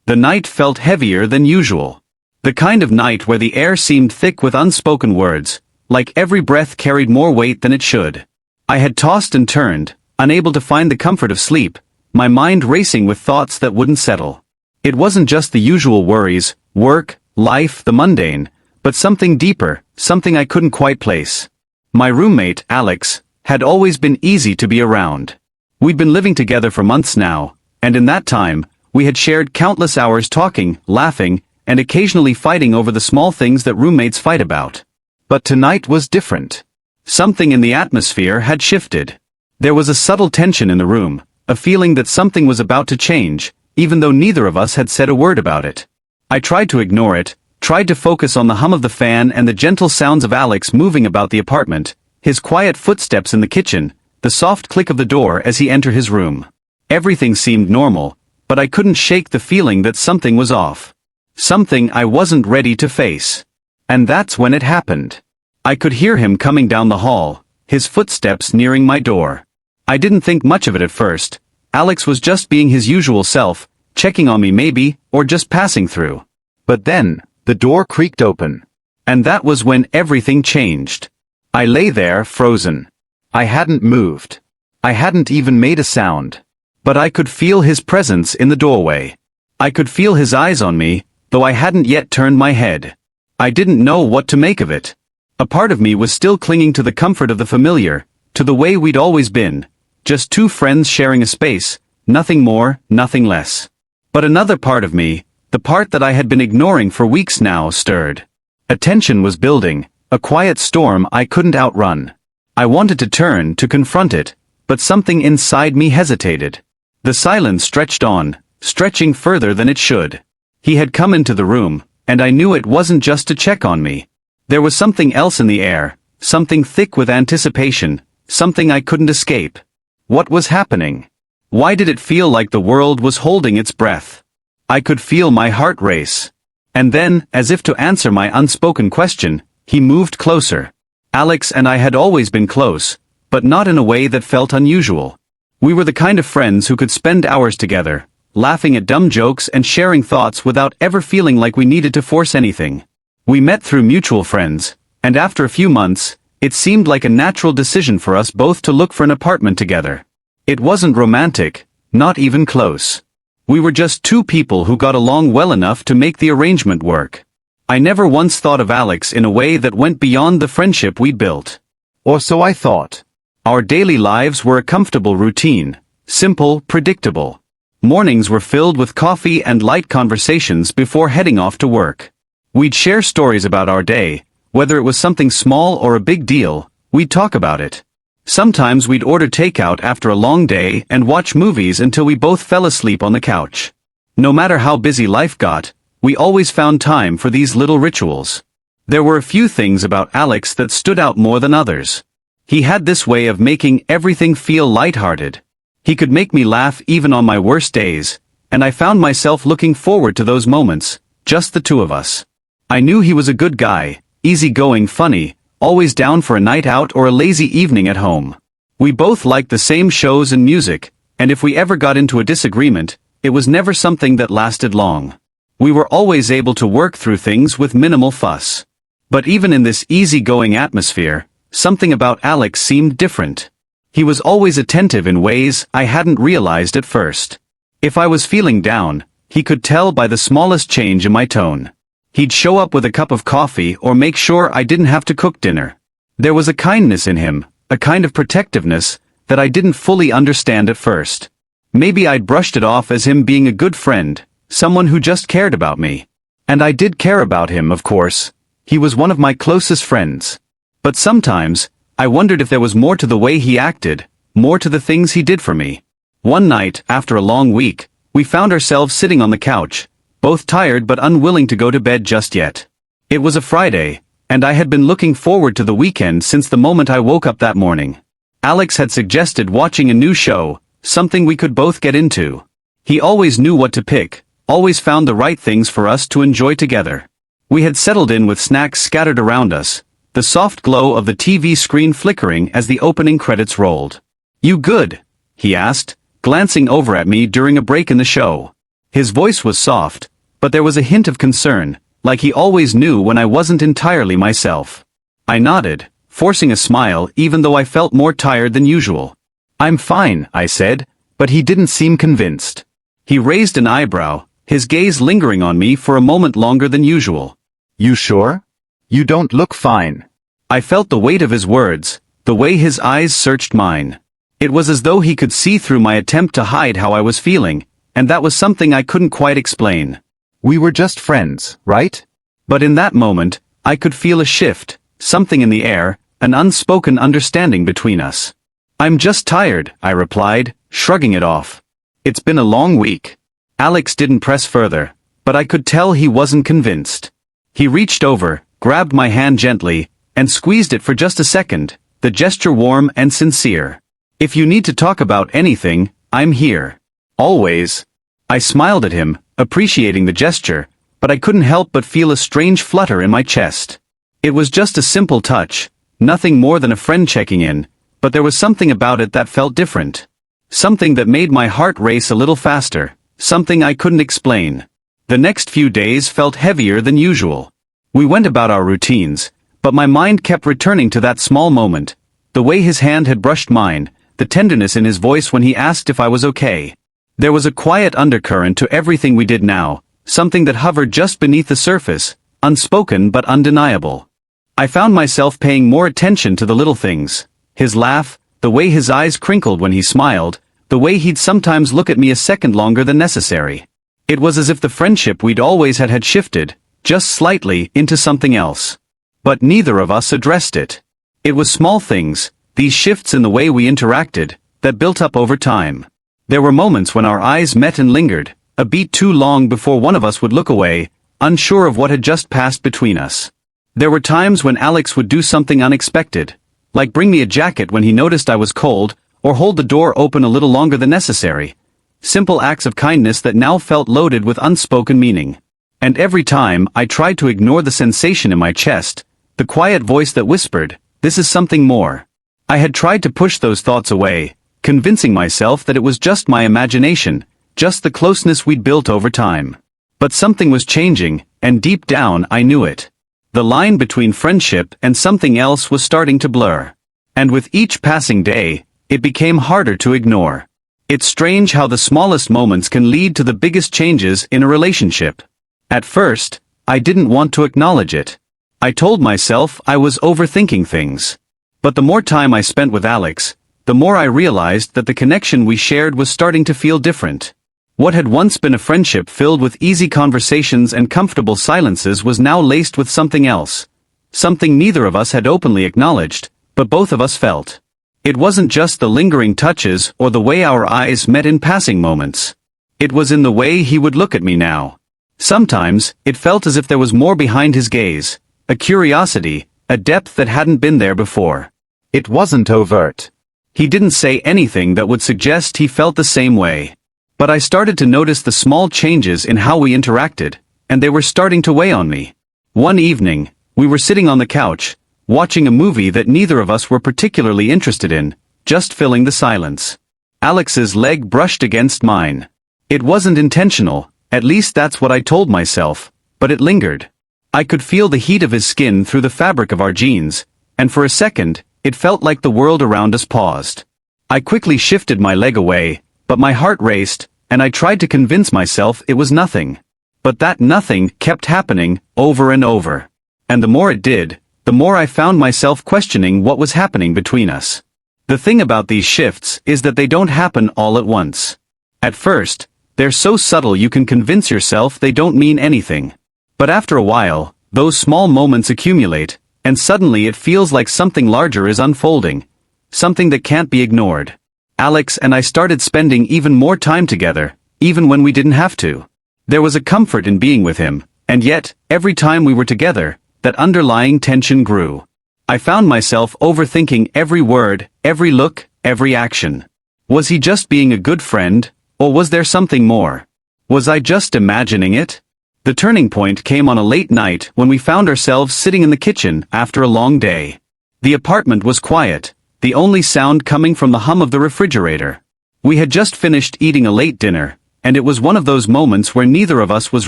The night felt heavier than usual. The kind of night where the air seemed thick with unspoken words, like every breath carried more weight than it should. I had tossed and turned, unable to find the comfort of sleep, my mind racing with thoughts that wouldn't settle. It wasn't just the usual worries, work, life, the mundane, but something deeper, something I couldn't quite place. My roommate, Alex, had always been easy to be around. We'd been living together for months now, and in that time, we had shared countless hours talking, laughing, and occasionally fighting over the small things that roommates fight about. But tonight was different. Something in the atmosphere had shifted. There was a subtle tension in the room, a feeling that something was about to change, even though neither of us had said a word about it. I tried to ignore it, tried to focus on the hum of the fan and the gentle sounds of Alex moving about the apartment, his quiet footsteps in the kitchen, the soft click of the door as he entered his room. Everything seemed normal, but I couldn't shake the feeling that something was off. Something I wasn't ready to face. And that's when it happened. I could hear him coming down the hall, his footsteps nearing my door. I didn't think much of it at first. Alex was just being his usual self, checking on me maybe, or just passing through. But then, the door creaked open. And that was when everything changed. I lay there, frozen. I hadn't moved. I hadn't even made a sound. But I could feel his presence in the doorway. I could feel his eyes on me, though I hadn't yet turned my head. I didn't know what to make of it. A part of me was still clinging to the comfort of the familiar, to the way we'd always been, just two friends sharing a space, nothing more, nothing less. But another part of me, the part that I had been ignoring for weeks now, stirred. A tension was building, a quiet storm I couldn't outrun. I wanted to turn to confront it, but something inside me hesitated. The silence stretched on, stretching further than it should. He had come into the room, and I knew it wasn't just to check on me. There was something else in the air, something thick with anticipation, something I couldn't escape. What was happening? Why did it feel like the world was holding its breath? I could feel my heart race. And then, as if to answer my unspoken question, he moved closer. Alex and I had always been close, but not in a way that felt unusual. We were the kind of friends who could spend hours together, laughing at dumb jokes and sharing thoughts without ever feeling like we needed to force anything. We met through mutual friends, and after a few months, it seemed like a natural decision for us both to look for an apartment together. It wasn't romantic, not even close. We were just two people who got along well enough to make the arrangement work. I never once thought of Alex in a way that went beyond the friendship we'd built. Or so I thought. Our daily lives were a comfortable routine, simple, predictable. Mornings were filled with coffee and light conversations before heading off to work. We'd share stories about our day, whether it was something small or a big deal, we'd talk about it. Sometimes we'd order takeout after a long day and watch movies until we both fell asleep on the couch. No matter how busy life got, we always found time for these little rituals. There were a few things about Alex that stood out more than others. He had this way of making everything feel lighthearted. He could make me laugh even on my worst days, and I found myself looking forward to those moments, just the two of us. I knew he was a good guy, easygoing, funny, always down for a night out or a lazy evening at home. We both liked the same shows and music, and if we ever got into a disagreement, it was never something that lasted long. We were always able to work through things with minimal fuss. But even in this easygoing atmosphere, something about Alex seemed different. He was always attentive in ways I hadn't realized at first. If I was feeling down, he could tell by the smallest change in my tone. He'd show up with a cup of coffee or make sure I didn't have to cook dinner. There was a kindness in him, a kind of protectiveness, that I didn't fully understand at first. Maybe I'd brushed it off as him being a good friend, someone who just cared about me. And I did care about him, of course. He was one of my closest friends. But sometimes, I wondered if there was more to the way he acted, more to the things he did for me. One night, after a long week, we found ourselves sitting on the couch, both tired but unwilling to go to bed just yet. It was a Friday, and I had been looking forward to the weekend since the moment I woke up that morning. Alex had suggested watching a new show, something we could both get into. He always knew what to pick, always found the right things for us to enjoy together. We had settled in with snacks scattered around us, the soft glow of the TV screen flickering as the opening credits rolled. "You good?" he asked, glancing over at me during a break in the show. His voice was soft, but there was a hint of concern, like he always knew when I wasn't entirely myself. I nodded, forcing a smile even though I felt more tired than usual. "I'm fine," I said, but he didn't seem convinced. He raised an eyebrow, his gaze lingering on me for a moment longer than usual. "You sure? You don't look fine." I felt the weight of his words, the way his eyes searched mine. It was as though he could see through my attempt to hide how I was feeling, and that was something I couldn't quite explain. "We were just friends, right?" But in that moment, I could feel a shift, something in the air, an unspoken understanding between us. "I'm just tired," I replied, shrugging it off. "It's been a long week." Alex didn't press further, but I could tell he wasn't convinced. He reached over, grabbed my hand gently, and squeezed it for just a second, the gesture warm and sincere. "If you need to talk about anything, I'm here. Always." I smiled at him, appreciating the gesture, but I couldn't help but feel a strange flutter in my chest. It was just a simple touch, nothing more than a friend checking in, but there was something about it that felt different. Something that made my heart race a little faster, something I couldn't explain. The next few days felt heavier than usual. We went about our routines, but my mind kept returning to that small moment, the way his hand had brushed mine, the tenderness in his voice when he asked if I was okay. There was a quiet undercurrent to everything we did now, something that hovered just beneath the surface, unspoken but undeniable. I found myself paying more attention to the little things. His laugh, the way his eyes crinkled when he smiled, the way he'd sometimes look at me a second longer than necessary. It was as if the friendship we'd always had shifted, just slightly, into something else. But neither of us addressed it. It was small things, these shifts in the way we interacted, that built up over time. There were moments when our eyes met and lingered, a beat too long before one of us would look away, unsure of what had just passed between us. There were times when Alex would do something unexpected, like bring me a jacket when he noticed I was cold, or hold the door open a little longer than necessary. Simple acts of kindness that now felt loaded with unspoken meaning. And every time I tried to ignore the sensation in my chest, the quiet voice that whispered, "This is something more." I had tried to push those thoughts away, convincing myself that it was just my imagination, just the closeness we'd built over time. But something was changing, and deep down I knew it. The line between friendship and something else was starting to blur. And with each passing day, it became harder to ignore. It's strange how the smallest moments can lead to the biggest changes in a relationship. At first, I didn't want to acknowledge it. I told myself I was overthinking things. But the more time I spent with Alex, the more I realized that the connection we shared was starting to feel different. What had once been a friendship filled with easy conversations and comfortable silences was now laced with something else. Something neither of us had openly acknowledged, but both of us felt. It wasn't just the lingering touches or the way our eyes met in passing moments. It was in the way he would look at me now. Sometimes, it felt as if there was more behind his gaze, a curiosity, a depth that hadn't been there before. It wasn't overt. He didn't say anything that would suggest he felt the same way. But I started to notice the small changes in how we interacted, and they were starting to weigh on me. One evening, we were sitting on the couch, watching a movie that neither of us were particularly interested in, just filling the silence. Alex's leg brushed against mine. It wasn't intentional, at least that's what I told myself, but it lingered. I could feel the heat of his skin through the fabric of our jeans, and for a second, it felt like the world around us paused. I quickly shifted my leg away, but my heart raced, and I tried to convince myself it was nothing. But that nothing kept happening, over and over. And the more it did, the more I found myself questioning what was happening between us. The thing about these shifts is that they don't happen all at once. At first, they're so subtle you can convince yourself they don't mean anything. But after a while, those small moments accumulate, and suddenly it feels like something larger is unfolding. Something that can't be ignored. Alex and I started spending even more time together, even when we didn't have to. There was a comfort in being with him, and yet, every time we were together, that underlying tension grew. I found myself overthinking every word, every look, every action. Was he just being a good friend, or was there something more? Was I just imagining it? The turning point came on a late night when we found ourselves sitting in the kitchen after a long day. The apartment was quiet, the only sound coming from the hum of the refrigerator. We had just finished eating a late dinner, and it was one of those moments where neither of us was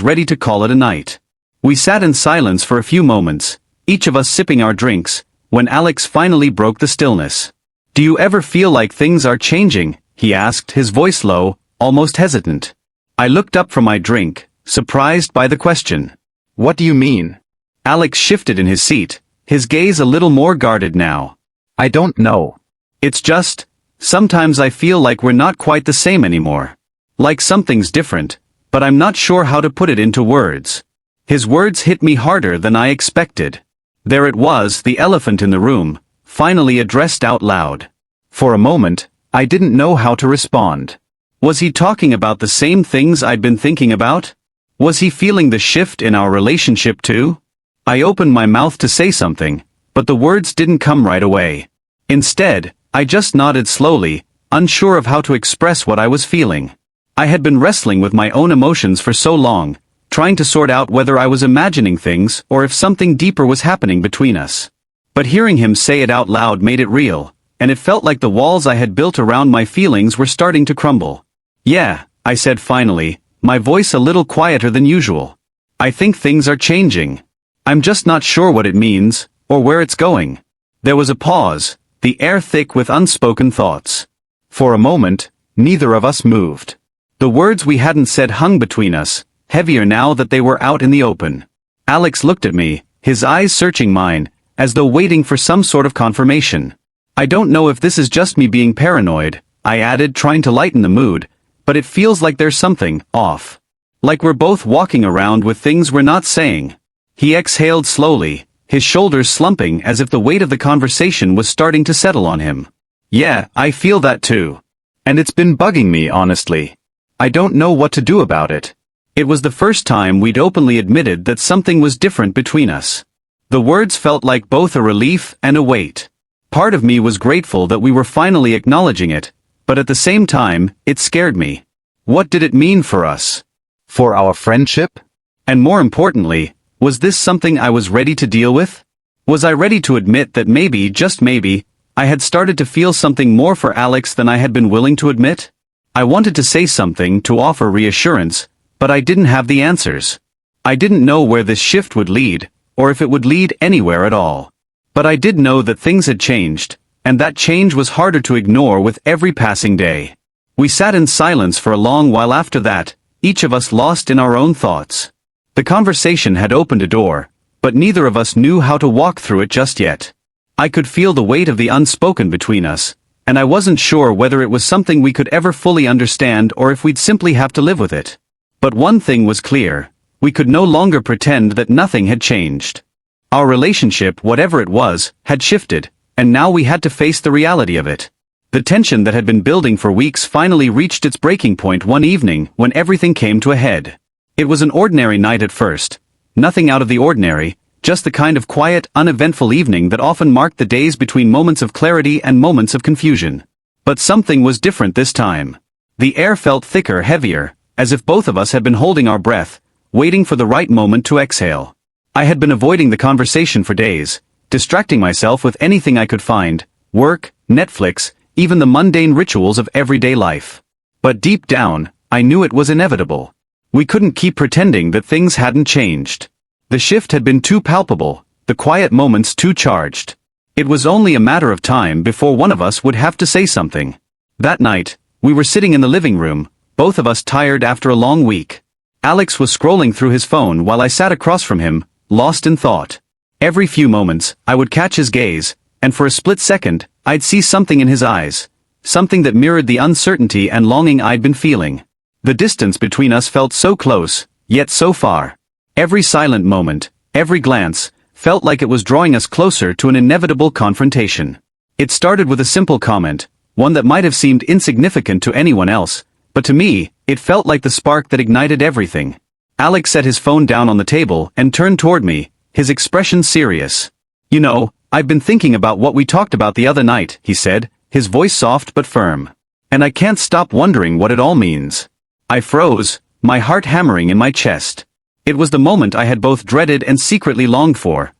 ready to call it a night. We sat in silence for a few moments, each of us sipping our drinks, when Alex finally broke the stillness. "Do you ever feel like things are changing?" he asked, his voice low, almost hesitant. I looked up from my drink, surprised by the question. What do you mean? Alex shifted in his seat, his gaze a little more guarded now. I don't know. It's just, sometimes I feel like we're not quite the same anymore. Like something's different, but I'm not sure how to put it into words. His words hit me harder than I expected. There it was, the elephant in the room, finally addressed out loud. For a moment, I didn't know how to respond. Was he talking about the same things I'd been thinking about? Was he feeling the shift in our relationship too? I opened my mouth to say something, but the words didn't come right away. Instead, I just nodded slowly, unsure of how to express what I was feeling. I had been wrestling with my own emotions for so long, trying to sort out whether I was imagining things or if something deeper was happening between us. But hearing him say it out loud made it real, and it felt like the walls I had built around my feelings were starting to crumble. "Yeah," I said finally, my voice a little quieter than usual. "I think things are changing. I'm just not sure what it means, or where it's going." There was a pause, the air thick with unspoken thoughts. For a moment, neither of us moved. The words we hadn't said hung between us, heavier now that they were out in the open. Alex looked at me, his eyes searching mine, as though waiting for some sort of confirmation. "I don't know if this is just me being paranoid," I added, trying to lighten the mood, "but it feels like there's something off. Like we're both walking around with things we're not saying." He exhaled slowly, his shoulders slumping as if the weight of the conversation was starting to settle on him. "Yeah, I feel that too. And it's been bugging me, honestly. I don't know what to do about it." It was the first time we'd openly admitted that something was different between us. The words felt like both a relief and a weight. Part of me was grateful that we were finally acknowledging it, but at the same time, it scared me. What did it mean for us? For our friendship? And more importantly, was this something I was ready to deal with? Was I ready to admit that maybe, just maybe, I had started to feel something more for Alex than I had been willing to admit? I wanted to say something to offer reassurance, but I didn't have the answers. I didn't know where this shift would lead, or if it would lead anywhere at all. But I did know that things had changed, and that change was harder to ignore with every passing day. We sat in silence for a long while after that, each of us lost in our own thoughts. The conversation had opened a door, but neither of us knew how to walk through it just yet. I could feel the weight of the unspoken between us, and I wasn't sure whether it was something we could ever fully understand or if we'd simply have to live with it. But one thing was clear, we could no longer pretend that nothing had changed. Our relationship, whatever it was, had shifted, and now we had to face the reality of it. The tension that had been building for weeks finally reached its breaking point one evening when everything came to a head. It was an ordinary night at first, nothing out of the ordinary, just the kind of quiet, uneventful evening that often marked the days between moments of clarity and moments of confusion. But something was different this time. The air felt thicker, heavier, as if both of us had been holding our breath, waiting for the right moment to exhale. I had been avoiding the conversation for days, distracting myself with anything I could find, work, Netflix, even the mundane rituals of everyday life. But deep down, I knew it was inevitable. We couldn't keep pretending that things hadn't changed. The shift had been too palpable, the quiet moments too charged. It was only a matter of time before one of us would have to say something. That night, we were sitting in the living room, both of us tired after a long week. Alex was scrolling through his phone while I sat across from him, lost in thought. Every few moments, I would catch his gaze, and for a split second, I'd see something in his eyes, something that mirrored the uncertainty and longing I'd been feeling. The distance between us felt so close, yet so far. Every silent moment, every glance, felt like it was drawing us closer to an inevitable confrontation. It started with a simple comment, one that might have seemed insignificant to anyone else, but to me, it felt like the spark that ignited everything. Alex set his phone down on the table and turned toward me, his expression serious. "You know, I've been thinking about what we talked about the other night," he said, his voice soft but firm. "And I can't stop wondering what it all means." I froze, my heart hammering in my chest. It was the moment I had both dreaded and secretly longed for.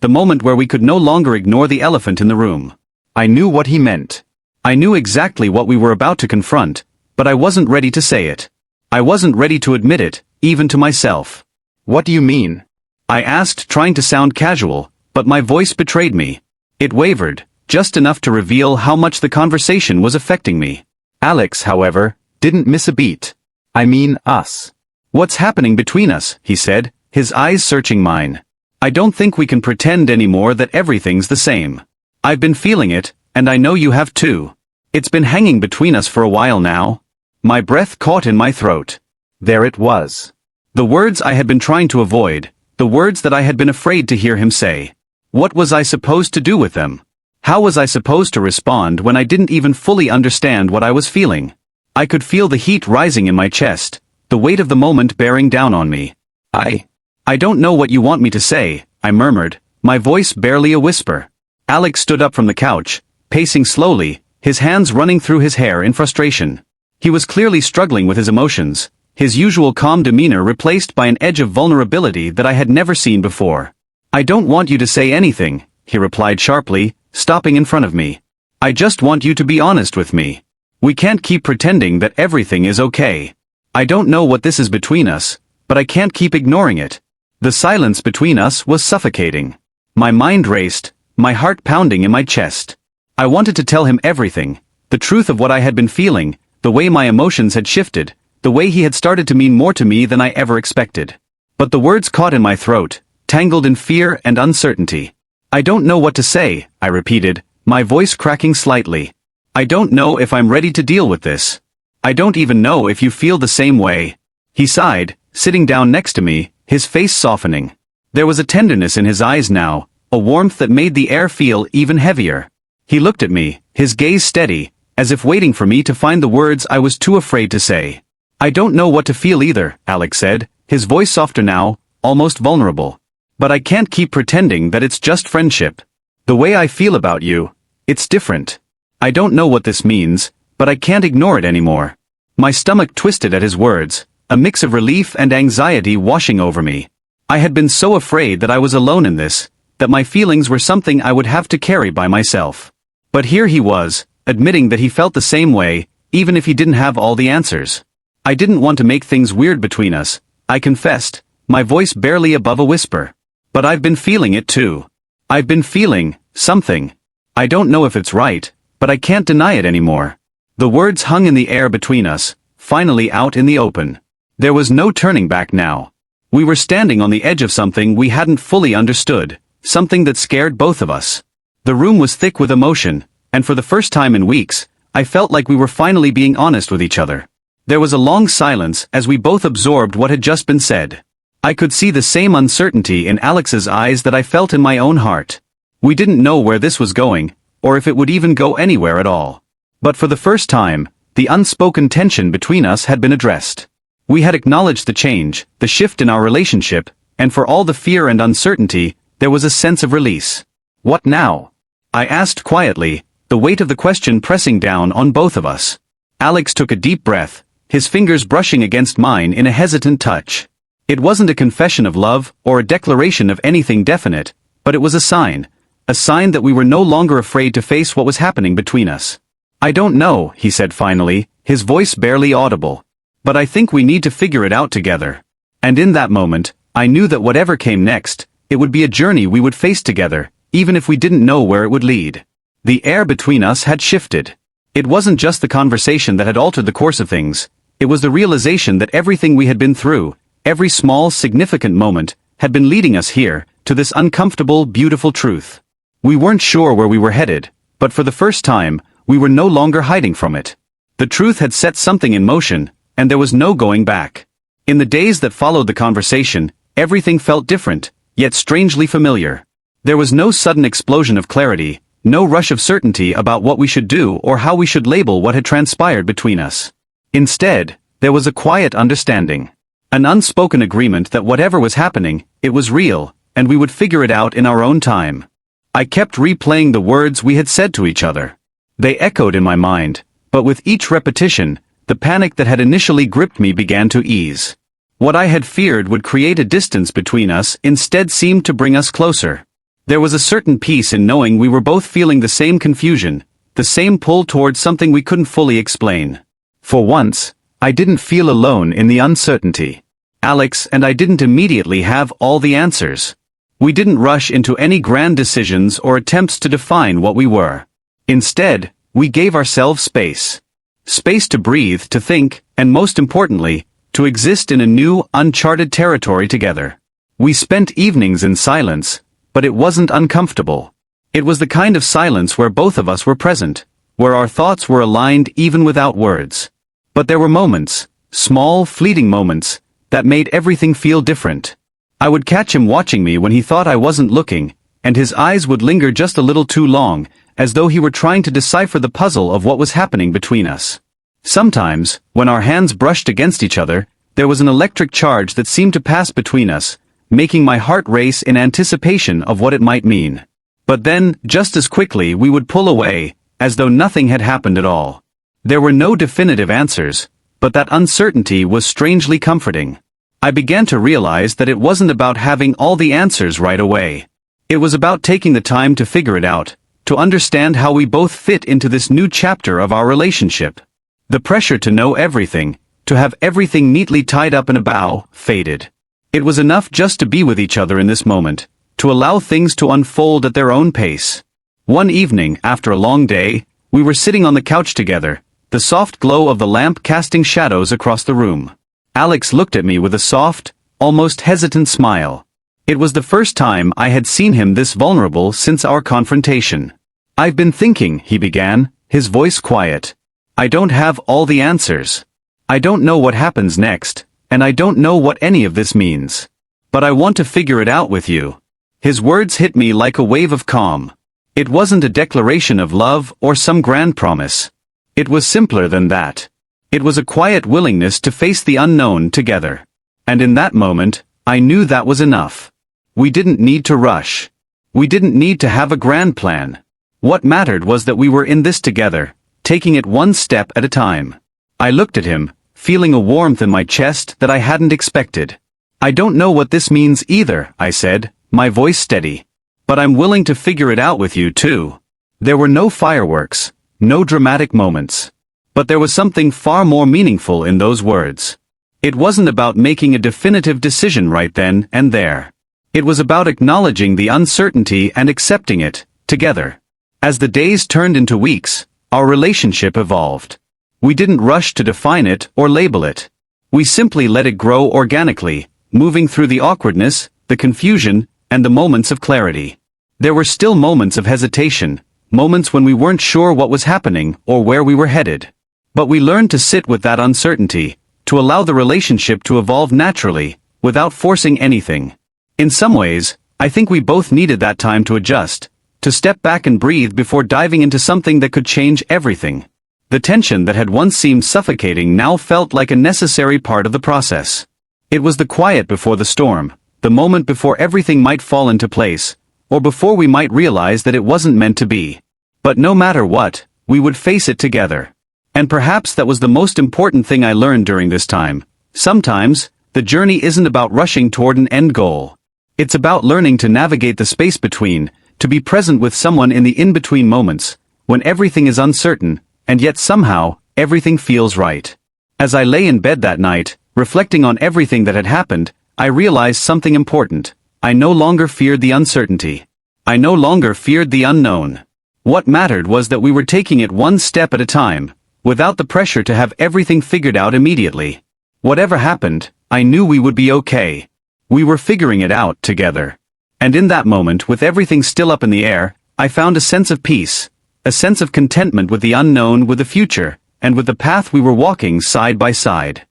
The moment where we could no longer ignore the elephant in the room. I knew what he meant. I knew exactly what we were about to confront, but I wasn't ready to say it. I wasn't ready to admit it, even to myself. What do you mean? I asked, trying to sound casual, but my voice betrayed me. It wavered, just enough to reveal how much the conversation was affecting me. Alex, however, didn't miss a beat. I mean us. What's happening between us, he said, his eyes searching mine. I don't think we can pretend anymore that everything's the same. I've been feeling it, and I know you have too. It's been hanging between us for a while now. My breath caught in my throat. There it was. The words I had been trying to avoid, the words that I had been afraid to hear him say. What was I supposed to do with them? How was I supposed to respond when I didn't even fully understand what I was feeling? I could feel the heat rising in my chest, the weight of the moment bearing down on me. I don't know what you want me to say, I murmured, my voice barely a whisper. Alex stood up from the couch, pacing slowly, his hands running through his hair in frustration. He was clearly struggling with his emotions, his usual calm demeanor replaced by an edge of vulnerability that I had never seen before. I don't want you to say anything, he replied sharply, stopping in front of me. I just want you to be honest with me. We can't keep pretending that everything is okay. I don't know what this is between us, but I can't keep ignoring it. The silence between us was suffocating. My mind raced, my heart pounding in my chest. I wanted to tell him everything, the truth of what I had been feeling, the way my emotions had shifted, the way he had started to mean more to me than I ever expected. But the words caught in my throat, tangled in fear and uncertainty. I don't know what to say, I repeated, my voice cracking slightly. I don't know if I'm ready to deal with this. I don't even know if you feel the same way. He sighed, sitting down next to me, his face softening. There was a tenderness in his eyes now, a warmth that made the air feel even heavier. He looked at me, his gaze steady, as if waiting for me to find the words I was too afraid to say. I don't know what to feel either, Alex said, his voice softer now, almost vulnerable. But I can't keep pretending that it's just friendship. The way I feel about you, it's different. I don't know what this means, but I can't ignore it anymore. My stomach twisted at his words, a mix of relief and anxiety washing over me. I had been so afraid that I was alone in this, that my feelings were something I would have to carry by myself. But here he was, admitting that he felt the same way, even if he didn't have all the answers. I didn't want to make things weird between us, I confessed, my voice barely above a whisper. But I've been feeling it too. I've been feeling something. I don't know if it's right, but I can't deny it anymore. The words hung in the air between us, finally out in the open. There was no turning back now. We were standing on the edge of something we hadn't fully understood, something that scared both of us. The room was thick with emotion, and for the first time in weeks, I felt like we were finally being honest with each other. There was a long silence as we both absorbed what had just been said. I could see the same uncertainty in Alex's eyes that I felt in my own heart. We didn't know where this was going, or if it would even go anywhere at all. But for the first time, the unspoken tension between us had been addressed. We had acknowledged the change, the shift in our relationship, and for all the fear and uncertainty, there was a sense of release. What now? I asked quietly, the weight of the question pressing down on both of us. Alex took a deep breath, his fingers brushing against mine in a hesitant touch. It wasn't a confession of love or a declaration of anything definite, but it was a sign that we were no longer afraid to face what was happening between us. I don't know, he said finally, his voice barely audible. But I think we need to figure it out together. And in that moment, I knew that whatever came next, it would be a journey we would face together, even if we didn't know where it would lead. The air between us had shifted. It wasn't just the conversation that had altered the course of things, it was the realization that everything we had been through, every small, significant moment, had been leading us here, to this uncomfortable, beautiful truth. We weren't sure where we were headed, but for the first time, we were no longer hiding from it. The truth had set something in motion, and there was no going back. In the days that followed the conversation, everything felt different, yet strangely familiar. There was no sudden explosion of clarity, no rush of certainty about what we should do or how we should label what had transpired between us. Instead, there was a quiet understanding. An unspoken agreement that whatever was happening, it was real, and we would figure it out in our own time. I kept replaying the words we had said to each other. They echoed in my mind, but with each repetition, the panic that had initially gripped me began to ease. What I had feared would create a distance between us instead seemed to bring us closer. There was a certain peace in knowing we were both feeling the same confusion, the same pull towards something we couldn't fully explain. For once, I didn't feel alone in the uncertainty. Alex and I didn't immediately have all the answers. We didn't rush into any grand decisions or attempts to define what we were. Instead, we gave ourselves space. Space to breathe, to think, and most importantly, to exist in a new, uncharted territory together. We spent evenings in silence, but it wasn't uncomfortable. It was the kind of silence where both of us were present, where our thoughts were aligned even without words. But there were moments, small, fleeting moments, that made everything feel different. I would catch him watching me when he thought I wasn't looking, and his eyes would linger just a little too long, as though he were trying to decipher the puzzle of what was happening between us. Sometimes, when our hands brushed against each other, there was an electric charge that seemed to pass between us, making my heart race in anticipation of what it might mean. But then, just as quickly we would pull away, as though nothing had happened at all. There were no definitive answers, but that uncertainty was strangely comforting. I began to realize that it wasn't about having all the answers right away. It was about taking the time to figure it out, to understand how we both fit into this new chapter of our relationship. The pressure to know everything, to have everything neatly tied up in a bow, faded. It was enough just to be with each other in this moment, to allow things to unfold at their own pace. One evening, after a long day, we were sitting on the couch together, the soft glow of the lamp casting shadows across the room. Alex looked at me with a soft, almost hesitant smile. It was the first time I had seen him this vulnerable since our confrontation. "I've been thinking," he began, his voice quiet. "I don't have all the answers. I don't know what happens next, and I don't know what any of this means. But I want to figure it out with you." His words hit me like a wave of calm. It wasn't a declaration of love or some grand promise. It was simpler than that. It was a quiet willingness to face the unknown together. And in that moment, I knew that was enough. We didn't need to rush. We didn't need to have a grand plan. What mattered was that we were in this together, taking it one step at a time. I looked at him, feeling a warmth in my chest that I hadn't expected. "I don't know what this means either," I said, my voice steady. "But I'm willing to figure it out with you too." There were no fireworks, no dramatic moments. But there was something far more meaningful in those words. It wasn't about making a definitive decision right then and there. It was about acknowledging the uncertainty and accepting it, together. As the days turned into weeks, our relationship evolved. We didn't rush to define it or label it. We simply let it grow organically, moving through the awkwardness, the confusion, and the moments of clarity. There were still moments of hesitation, moments when we weren't sure what was happening or where we were headed. But we learned to sit with that uncertainty, to allow the relationship to evolve naturally, without forcing anything. In some ways, I think we both needed that time to adjust, to step back and breathe before diving into something that could change everything. The tension that had once seemed suffocating now felt like a necessary part of the process. It was the quiet before the storm, the moment before everything might fall into place, or before we might realize that it wasn't meant to be. But no matter what, we would face it together. And perhaps that was the most important thing I learned during this time. Sometimes, the journey isn't about rushing toward an end goal. It's about learning to navigate the space between, to be present with someone in the in-between moments, when everything is uncertain, and yet somehow, everything feels right. As I lay in bed that night, reflecting on everything that had happened, I realized something important. I no longer feared the uncertainty. I no longer feared the unknown. What mattered was that we were taking it one step at a time, without the pressure to have everything figured out immediately. Whatever happened, I knew we would be okay. We were figuring it out together. And in that moment, with everything still up in the air, I found a sense of peace, a sense of contentment with the unknown, with the future, and with the path we were walking side by side.